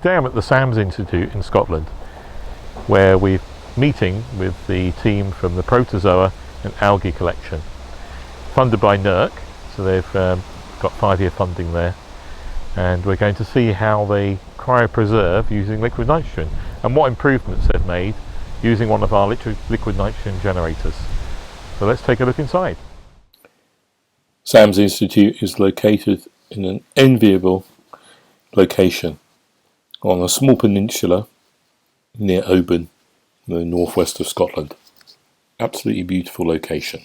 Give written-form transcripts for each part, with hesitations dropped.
Today I'm at the SAMS Institute in Scotland, where we're meeting with the team from the Protozoa and Algae Collection, funded by NERC, so they've got 5-year funding there, and we're going to see how they cryopreserve using liquid nitrogen and what improvements they've made using one of our liquid nitrogen generators. So let's take a look inside. SAMS Institute is located in an enviable location on a small peninsula near Oban, in the northwest of Scotland. Absolutely beautiful location.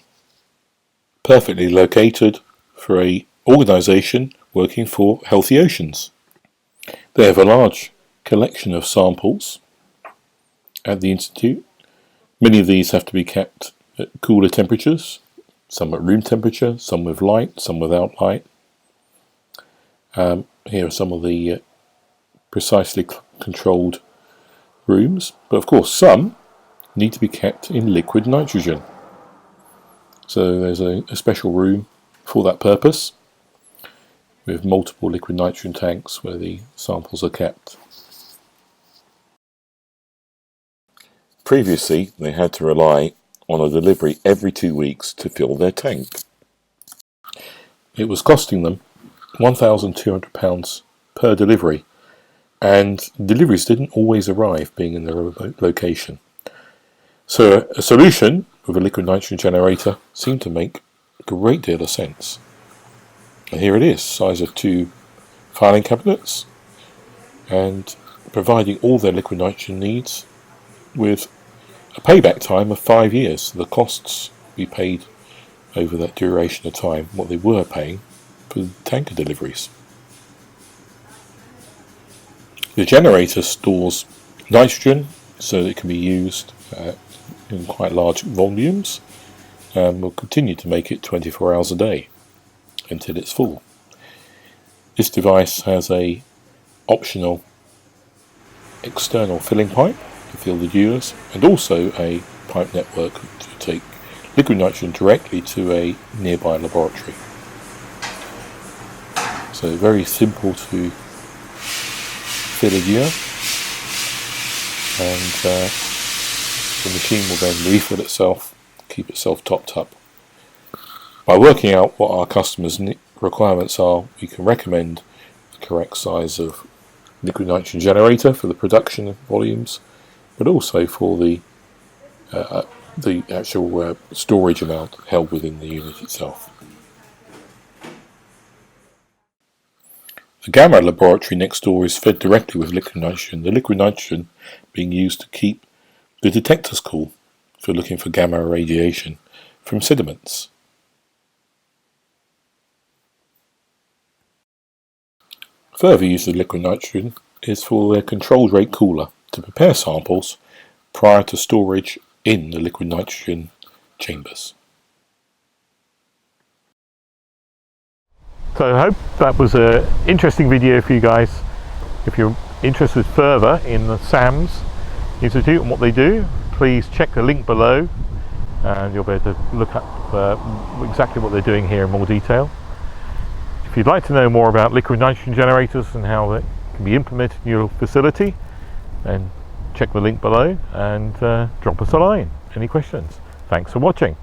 Perfectly located for an organisation working for healthy oceans. They have a large collection of samples at the Institute. Many of these have to be kept at cooler temperatures, some at room temperature, some with light, some without light. Here are some of the precisely controlled rooms, but of course some need to be kept in liquid nitrogen. So there's a special room for that purpose, with multiple liquid nitrogen tanks where the samples are kept. Previously, they had to rely on a delivery every 2 weeks to fill their tank. It was costing them £1,200 per delivery, and deliveries didn't always arrive, being in the remote location. So a solution with a liquid nitrogen generator seemed to make a great deal of sense. And here it is, size of 2 filing cabinets, and providing all their liquid nitrogen needs with a payback time of 5 years. So the costs we paid over that duration of time, what they were paying for the tanker deliveries. The generator stores nitrogen so that it can be used in quite large volumes, and will continue to make it 24 hours a day until it's full. This device has a optional external filling pipe to fill the dewars, and also a pipe network to take liquid nitrogen directly to a nearby laboratory. So very simple to fill a dewar, and the machine will then refill itself, keep itself topped up. By working out what our customers' requirements are, we can recommend the correct size of liquid nitrogen generator for the production volumes, but also for the actual storage amount held within the unit itself. The gamma laboratory next door is fed directly with liquid nitrogen, the liquid nitrogen being used to keep the detectors cool for looking for gamma radiation from sediments. Further use of liquid nitrogen is for their controlled rate cooler to prepare samples prior to storage in the liquid nitrogen chambers. So I hope that was an interesting video for you guys. If you're interested further in the SAMS Institute and what they do, please check the link below and you'll be able to look up exactly what they're doing here in more detail. If you'd like to know more about liquid nitrogen generators and how they can be implemented in your facility, then check the link below and drop us a line. Any questions? Thanks for watching.